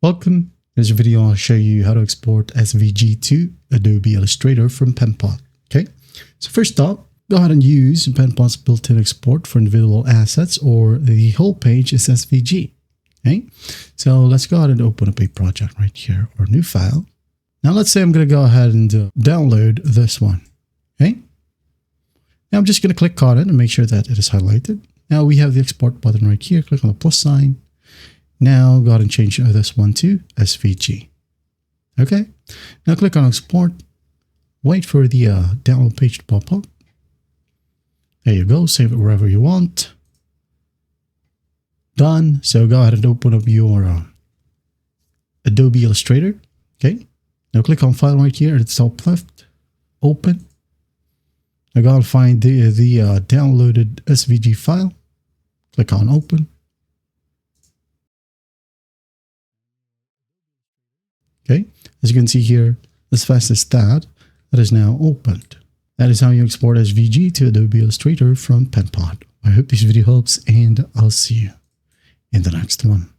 Welcome. In this video, I'll show you how to export SVG to Adobe Illustrator from Penpot. Okay, so first up, go ahead and use Penpot's built-in export for individual assets, or the whole page is SVG. Okay, so let's go ahead and open up a project right here, or new file. Now let's say I'm going to go ahead and download this one. Okay, now I'm just going to click on it and make sure that it is highlighted. Now we have the export button right here. Click on the plus sign. Now go ahead and change this one to SVG. Okay, now click on export. Wait for the download page to pop up. There you go. Save it wherever you want. Done. So go ahead and open up your Adobe Illustrator. Okay, now click on file right here at the top left. Open. Now go ahead and find the downloaded SVG file. Click on open. Okay, as you can see here, as fast as that is now opened. That is how you export SVG to Adobe Illustrator from Penpot. I hope this video helps, and I'll see you in the next one.